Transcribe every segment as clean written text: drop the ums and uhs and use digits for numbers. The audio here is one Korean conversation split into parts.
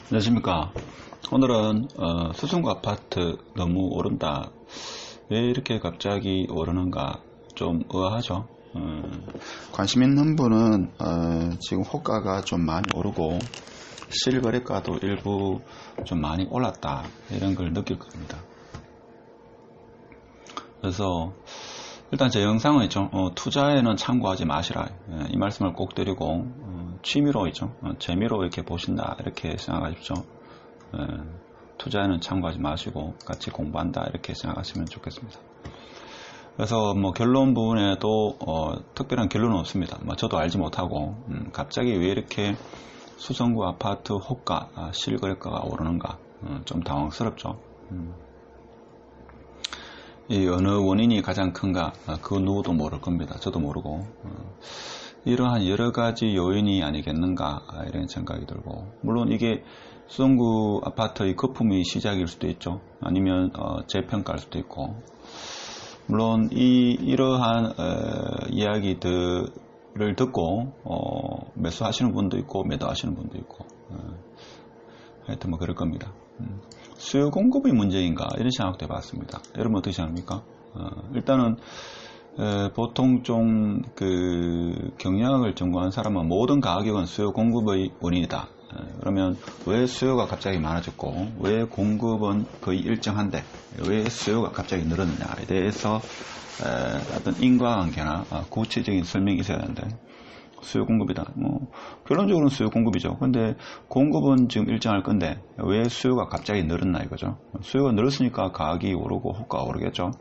안녕하십니까. 오늘은 수성구 아파트 너무 오른다. 왜 이렇게 갑자기 오르는가 좀 의아하죠. 관심 있는 분은 지금 호가가 좀 많이 오르고 실거래가도 일부 좀 많이 올랐다 이런 걸 느낄 겁니다. 그래서 일단 제 영상은 있죠. 투자에는 참고하지 마시라 이 말씀을 꼭 드리고 취미로 있죠. 재미로 이렇게 보신다 이렇게 생각하십시오. 투자에는 참고하지 마시고 같이 공부한다 이렇게 생각하시면 좋겠습니다. 그래서 뭐 결론 부분에도 특별한 결론은 없습니다. 저도 알지 못하고 갑자기 왜 이렇게 수성구 아파트 호가 실거래가가 오르는가 좀 당황스럽죠. 이 어느 원인이 가장 큰가 그 누구도 모를 겁니다. 저도 모르고 이러한 여러 가지 요인이 아니겠는가 이런 생각이 들고, 물론 이게 수성구 아파트의 거품이 시작일 수도 있죠. 아니면 재평가일 수도 있고, 물론 이러한 이야기들을 듣고 매수하시는 분도 있고 매도하시는 분도 있고 하여튼 뭐 그럴 겁니다. 수요 공급의 문제인가 이런 생각도 해봤습니다. 여러분 어떻게 생각합니까? 일단은 보통 좀 경영학을 전공한 사람은 모든 가격은 수요 공급의 원인이다. 그러면 왜 수요가 갑자기 많아졌고 왜 공급은 거의 일정한데 왜 수요가 갑자기 늘었느냐에 대해서 어떤 인과관계나 구체적인 설명이 있어야 하는데, 수요 공급이다. 결론적으로는 수요 공급이죠. 근데 공급은 지금 일정할 건데 왜 수요가 갑자기 늘었나 이거죠. 수요가 늘었으니까 가격이 오르고 호가가 오르겠죠.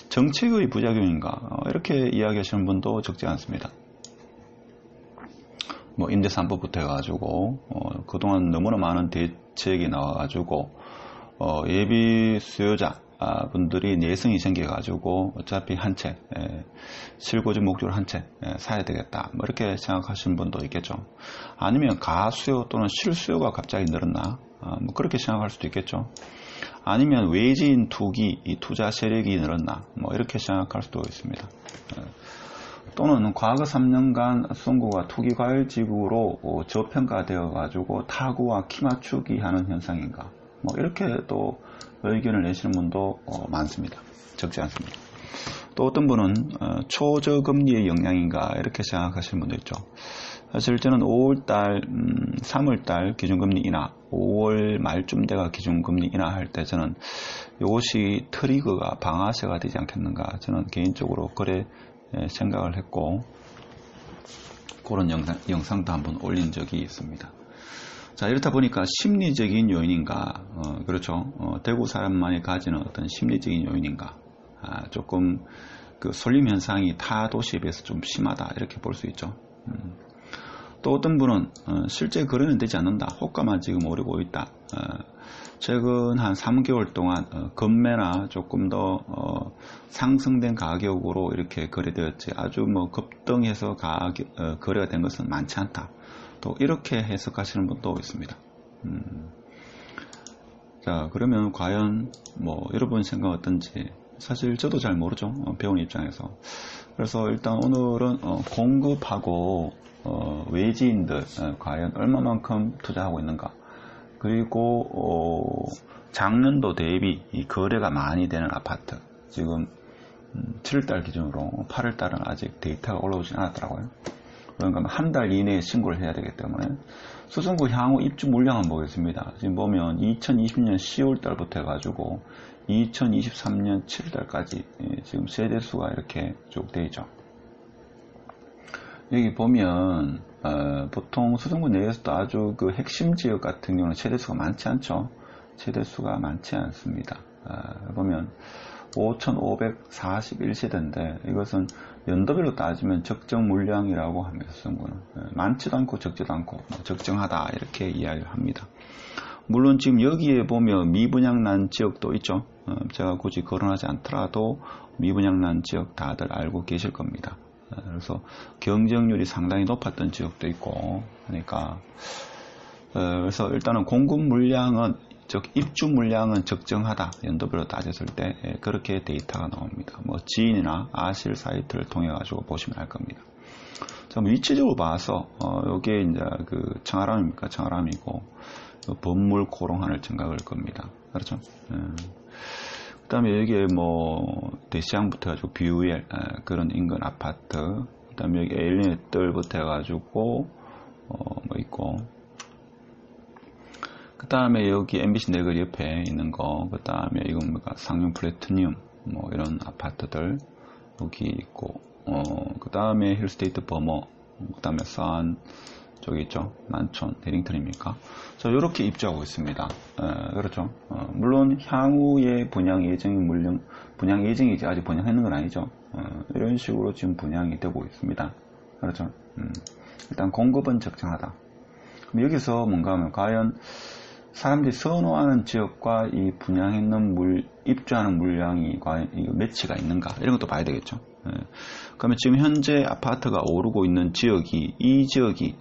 정책의 부작용인가 이렇게 이야기하시는 분도 적지 않습니다. 임대 3법부터 해가지고 그동안 너무나 많은 대책이 나와가지고 예비 수요자 분들이 내성이 생겨가지고 어차피 한 채 실거주 목적으로 한 채 사야 되겠다 이렇게 생각하시는 분도 있겠죠. 아니면 가수요 또는 실수요가 갑자기 늘었나 그렇게 생각할 수도 있겠죠. 아니면 외지인 투기 투자 세력이 늘었나 이렇게 생각할 수도 있습니다. 또는 과거 3년간 수성구가 투기과열지구로 저평가되어 가지고 타구와 키맞추기 하는 현상인가 이렇게 또 의견을 내시는 분도 많습니다. 적지 않습니다. 또 어떤 분은 초저금리의 영향인가 이렇게 생각하시는 분도 있죠. 사실 저는 5월달 3월달 기준금리 인하 5월 말쯤 돼가 기준금리 인하할 때 저는 이것이 트리거가 방아쇠가 되지 않겠는가 저는 개인적으로 그래 생각을 했고, 그런 영상도 한번 올린 적이 있습니다. 자, 이렇다 보니까 심리적인 요인인가, 그렇죠. 대구 사람만이 가지는 어떤 심리적인 요인인가, 조금 쏠림 현상이 타 도시에 비해서 좀 심하다 이렇게 볼 수 있죠. 또 어떤 분은 실제 거래는 되지 않는다, 호가만 지금 오르고 있다. 최근 한 3개월 동안 금매나 조금 더 상승된 가격으로 이렇게 거래되었지 아주 급등해서 거래가 된 것은 많지 않다. 또 이렇게 해석하시는 분도 있습니다. 자, 그러면 과연 여러분 생각 어떤지 사실 저도 잘 모르죠. 배운 입장에서. 그래서 일단 오늘은 공급하고 외지인들 과연 얼마만큼 투자하고 있는가, 그리고 작년도 대비 이 거래가 많이 되는 아파트, 지금 7월달 기준으로 8월달은 아직 데이터가 올라오지 않았더라고요. 그러니까 한 달 이내에 신고를 해야 되기 때문에 수성구 향후 입주 물량은 보겠습니다. 지금 보면 2020년 10월달부터 해가지고 2023년 7월달까지 지금 세대수가 이렇게 쭉 되어 있죠. 여기 보면 보통 수성구 내에서도 아주 핵심 지역 같은 경우는 세대수가 많지 않죠. 세대수가 많지 않습니다. 보면 5,541세대인데 이것은 연도별로 따지면 적정 물량이라고 합니다. 수성구는 많지도 않고 적지도 않고 적정하다 이렇게 이야기를 합니다. 물론 지금 여기에 보면 미분양 난 지역도 있죠. 제가 굳이 거론하지 않더라도 미분양 난 지역 다들 알고 계실 겁니다. 그래서 경쟁률이 상당히 높았던 지역도 있고 하니까, 그래서 일단은 공급 물량은 즉 입주 물량은 적정하다, 연도별로 따졌을 때 그렇게 데이터가 나옵니다. 지인이나 아실 사이트를 통해 가지고 보시면 알 겁니다. 자, 위치적으로 봐서, 요게 이제 그 청아람입니까? 청아람이고, 범물 코롱하늘 청각을 겁니다. 그렇죠? 그 다음에 여기에 뭐, 대시장부터 해가지고, BUL, 그런 인근 아파트, 그 다음에 여기 에일린의 뜰부터 해가지고, 뭐 있고, 그 다음에 여기 MBC 내거리 옆에 있는 거, 그 다음에 이건 뭐가 상용 플래티늄, 뭐 이런 아파트들, 여기 있고, 그 다음에 힐스테이트 버머, 그 다음에 산, 저기 있죠. 만촌, 대링턴입니까? 자, 요렇게 입주하고 있습니다. 그렇죠. 물론, 향후에 분양 예정이 분양 예정이지 아직 분양했는 건 아니죠. 이런 식으로 지금 분양이 되고 있습니다. 그렇죠. 일단 공급은 적정하다. 그럼 여기서 뭔가 하면 과연 사람들이 선호하는 지역과 이 분양했는 입주하는 물량이 과연 매치가 있는가? 이런 것도 봐야 되겠죠. 그러면 지금 현재 아파트가 오르고 있는 지역이, 이 지역이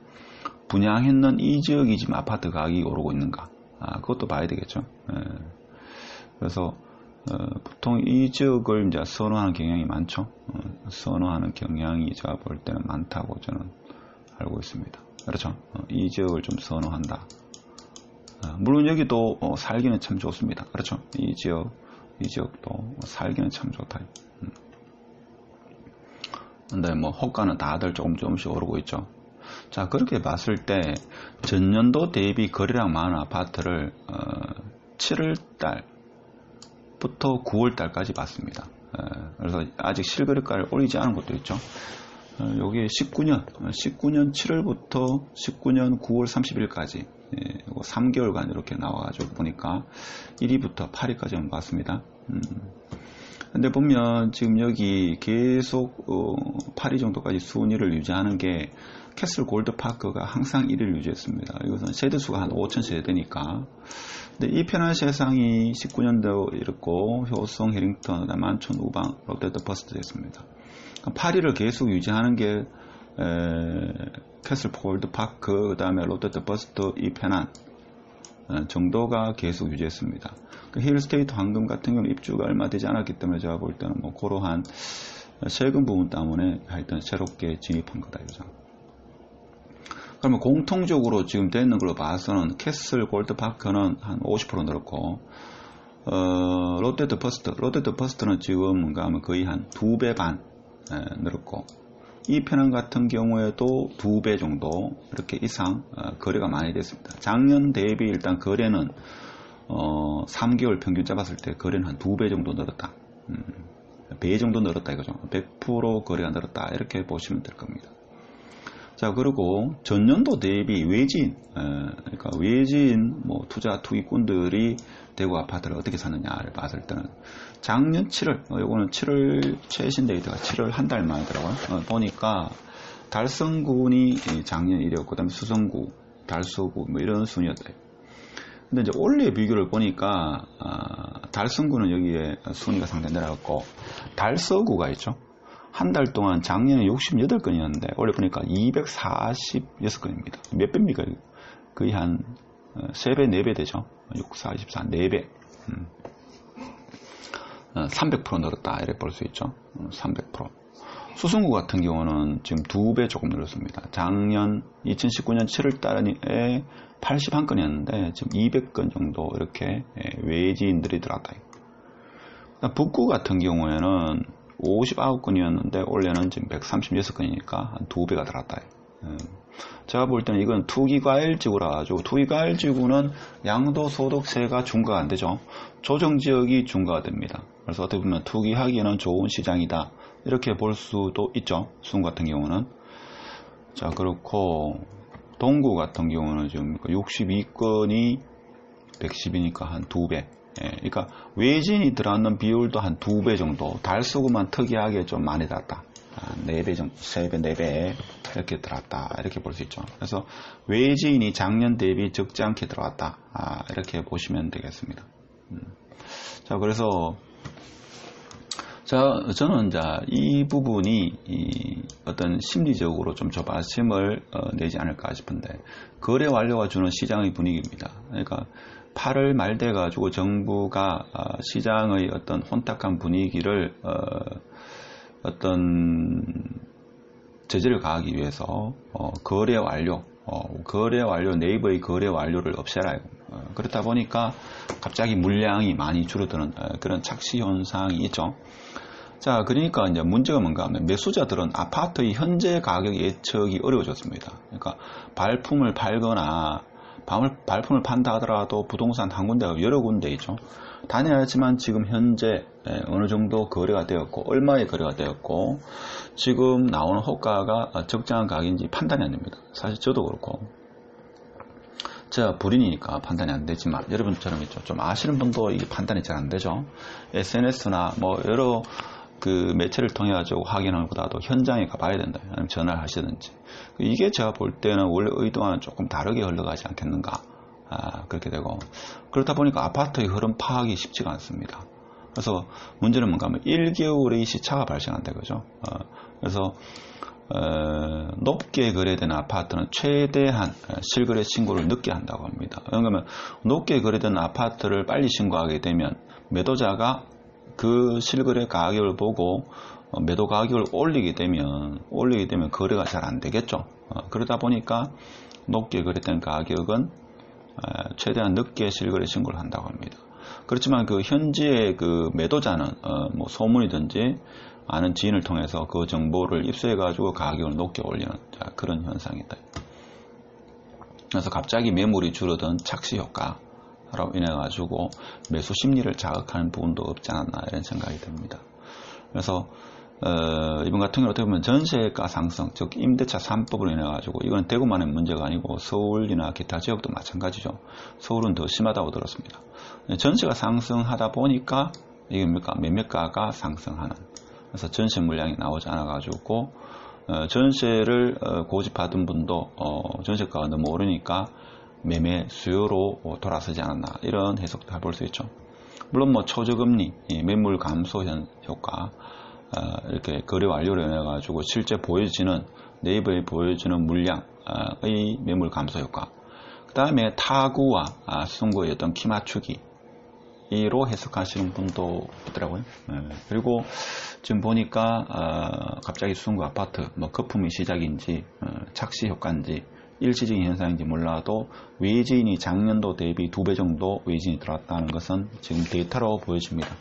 분양했는 이 지역이 지금 아파트 가격이 오르고 있는가? 그것도 봐야 되겠죠. 그래서 보통 이 지역을 이제 선호하는 경향이 많죠. 선호하는 경향이 제가 볼 때는 많다고 저는 알고 있습니다. 그렇죠. 이 지역을 좀 선호한다. 물론 여기도 살기는 참 좋습니다. 그렇죠. 이 지역도 살기는 참 좋다. 근데 뭐 호가는 다들 조금씩 오르고 있죠. 자, 그렇게 봤을 때 전년도 대비 거래량 많은 아파트를 7월달부터 9월달까지 봤습니다. 그래서 아직 실거래가를 올리지 않은 것도 있죠. 여기 19년 7월부터 19년 9월 30일까지 3개월간 이렇게 나와가지고 보니까 1위부터 8위까지 한번 봤습니다. 근데 보면 지금 여기 계속 8위 정도까지 순위를 유지하는 게 캐슬 골드파크가 항상 1위를 유지했습니다. 이것은 세대수가 한 5천 세대니까. 근데 이 편한 세상이 19년도 이렇고 효성, 해링턴, 만촌, 우방, 롯데트 버스트 됐습니다. 8위를 계속 유지하는 게 캐슬 골드파크, 그 다음에 롯데트 버스트, 이 편한 정도가 계속 유지했습니다. 그 힐스테이트 황금 같은 경우는 입주가 얼마 되지 않았기 때문에 제가 볼 때는 뭐 그러한 세금 부분 때문에 하여튼 새롭게 진입한 거다 이거죠. 그러면 공통적으로 지금 되는 걸로 봐서는 캐슬 골드파크는 한 50% 늘었고 롯데트 버스트는 지금 뭔가 하면 거의 한 2배 반 늘었고 이 편안 같은 경우에도 2배 정도 이렇게 이상 거래가 많이 됐습니다. 작년 대비 일단 거래는 3개월 평균 잡았을 때 거래는 한 2배 정도 늘었다. 배 정도 늘었다 이거죠. 100% 거래가 늘었다 이렇게 보시면 될 겁니다. 자, 그리고 전년도 대비 외지인, 그러니까 외지인 뭐 투자 투기꾼들이 대구 아파트를 어떻게 샀느냐를 봤을 때는 작년 7월, 요거는 7월 최신 데이터가 7월 한 달 만이더라고요. 보니까 달성군이 작년 1위였고, 그 다음에 수성구, 달서구 뭐 이런 순위였대요. 근데 이제 올해 비교를 보니까 달성구는 여기에 순위가 상당히 내려갔고 달서구가 있죠. 한 달 동안 작년에 68건이었는데 올해 보니까 246건입니다. 몇 배입니까? 거의 한 3배, 4배 되죠. 6, 44, 4배. 300% 늘었다 이렇게 볼 수 있죠. 300%. 수성구 같은 경우는 지금 2배 조금 늘었습니다. 작년 2019년 7월 달에 81건이었는데 지금 200건 정도 이렇게 외지인들이 들어왔다. 북구 같은 경우에는 59건이었는데 올해는 지금 136건이니까 한 2배가 들어왔다. 제가 볼 때는 이건 투기과일지구라 가지고 투기과일지구는 양도소득세가 중과가 안 되죠. 조정지역이 중과가 됩니다. 그래서 어떻게 보면 투기하기에는 좋은 시장이다 이렇게 볼 수도 있죠. 수성 같은 경우는. 자, 그렇고 동구 같은 경우는 지금 62건이 110이니까 한 2배. 그러니까 외진이 들어왔는 비율도 한 2배 정도. 달서구만 특이하게 좀 많이 들었다. 4배 정도, 3배, 4배 이렇게 들어왔다. 이렇게 볼 수 있죠. 그래서 외지인이 작년 대비 적지 않게 들어왔다. 이렇게 보시면 되겠습니다. 자, 그래서 저는 이제 이 부분이 어떤 심리적으로 좀 조바심을 내지 않을까 싶은데 거래 완료가 주는 시장의 분위기입니다. 그러니까 8월 말 돼가지고 정부가 시장의 어떤 혼탁한 분위기를 어떤 저지를 가하기 위해서 거래 완료, 네이버의 거래 완료를 없애라. 그렇다 보니까 갑자기 물량이 많이 줄어드는 그런 착시 현상이 있죠. 자, 그러니까 이제 문제가 뭔가 하면 매수자들은 아파트의 현재 가격 예측이 어려워졌습니다. 그러니까 발품을 팔거나 발품을 판다 하더라도 부동산 한 군데가 여러 군데 있죠. 다녀야지만 지금 현재 어느 정도 거래가 되었고 얼마에 거래가 되었고 지금 나오는 호가가 적정한 가격인지 판단이 안 됩니다. 사실 저도 그렇고 제가 불인이니까 판단이 안 되지만 여러분처럼 있죠. 좀 아시는 분도 이게 판단이 잘 안 되죠. SNS나 뭐 여러 그 매체를 통해 가지고 확인하는 것보다도 현장에 가봐야 된다. 아니면 전화를 하시든지. 이게 제가 볼 때는 원래 의도와는 조금 다르게 흘러가지 않겠는가. 그렇게 되고. 그렇다 보니까 아파트의 흐름 파악이 쉽지가 않습니다. 그래서 문제는 뭔가 하면 1개월의 시차가 발생한다. 그죠? 그래서, 높게 거래되는 아파트는 최대한 실거래 신고를 늦게 한다고 합니다. 그러면 높게 거래되는 아파트를 빨리 신고하게 되면 매도자가 그 실거래 가격을 보고 매도 가격을 올리게 되면 거래가 잘 안 되겠죠. 그러다 보니까 높게 거래된 가격은 최대한 늦게 실거래 신고를 한다고 합니다. 그렇지만 그 현지의 그 매도자는 뭐 소문이든지 아는 지인을 통해서 그 정보를 입수해 가지고 가격을 높게 올리는 그런 현상이다. 그래서 갑자기 매물이 줄어든 착시 효과 로 인해 가지고 매수 심리를 자극하는 부분도 없지 않았나 이런 생각이 듭니다. 그래서 이번 같은 경우 어떻게 보면 전세가 상승, 즉 임대차 3법으로 인해 가지고 이건 대구만의 문제가 아니고 서울이나 기타 지역도 마찬가지죠. 서울은 더 심하다고 들었습니다. 전세가 상승하다 보니까 이게 뭡니까? 매매가가 상승하는. 그래서 전세 물량이 나오지 않아 가지고 전세를 고집하던 분도 전세가가 너무 오르니까 매매 수요로 돌아서지 않았나 이런 해석도 해볼 수 있죠. 물론 뭐 초저금리, 매물 감소 효과, 이렇게 거래 완료로 인해 가지고 실제 보여지는 네이버에 보여지는 물량의 매물 감소 효과. 그 다음에 타구와 수송구의 어떤 키 맞추기로 해석하시는 분도 있더라고요. 그리고 지금 보니까 갑자기 수송구 아파트 뭐 거품의 시작인지 착시 효과인지 일시적인 현상인지 몰라도 외지인이 작년도 대비 2배 정도 외지인이 들어왔다는 것은 지금 데이터로 보여집니다.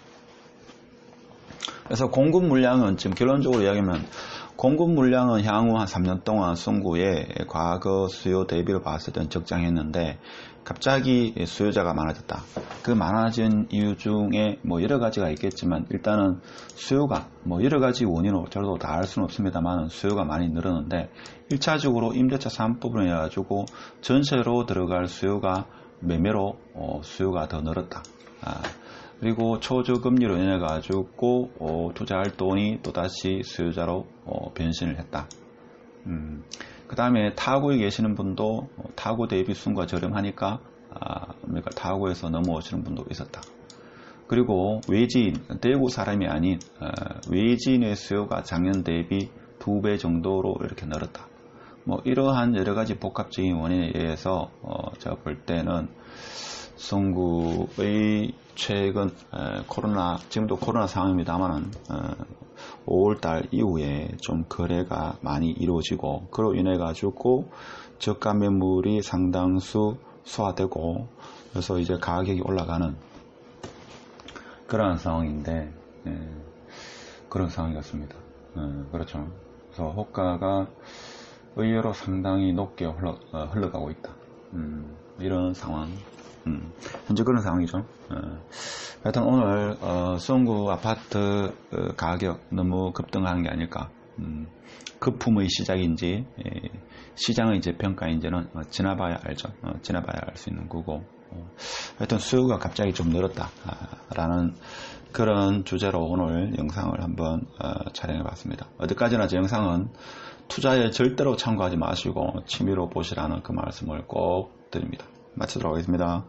그래서 공급 물량은 지금 결론적으로 이야기하면 공급 물량은 향후 한 3년 동안 송구에 과거 수요 대비를 봤을 때는 적장했는데 갑자기 수요자가 많아졌다. 그 많아진 이유 중에 뭐 여러 가지가 있겠지만 일단은 수요가 뭐 여러 가지 원인으로 저도 다 알 수는 없습니다만 수요가 많이 늘었는데 1차적으로 임대차 3법으로 해가지고 전세로 들어갈 수요가 매매로 수요가 더 늘었다. 그리고 초저금리로 인해 가지고 투자할 돈이 또다시 수요자로 변신을 했다. 그 다음에 타구에 계시는 분도 타구 대비 순과 저렴하니까 타구에서 넘어오시는 분도 있었다. 그리고 외지인, 대구 사람이 아닌 외지인의 수요가 작년 대비 2배 정도로 이렇게 늘었다. 뭐 이러한 여러 가지 복합적인 원인에 의해서 제가 볼 때는 송구의 최근 코로나, 지금도 코로나 상황입니다만은 5월달 이후에 좀 거래가 많이 이루어지고 그로 인해 가지고 저가 매물이 상당수 소화되고 그래서 이제 가격이 올라가는 그런 상황인데 그런 상황이 같습니다. 그렇죠. 그래서 호가가 의외로 상당히 높게 흘러가고 있다. 이런 상황. 현재 그런 상황이죠. 하여튼 오늘 송구 아파트 가격 너무 급등하는 게 아닐까. 거품의 시작인지 시장의 재평가인지는 지나봐야 알죠. 지나봐야 알 수 있는 거고. 하여튼 수요가 갑자기 좀 늘었다 라는 그런 주제로 오늘 영상을 한번 촬영해 봤습니다. 어디까지나 제 영상은 투자에 절대로 참고하지 마시고 취미로 보시라는 그 말씀을 꼭 드립니다. 마치도록 하겠습니다.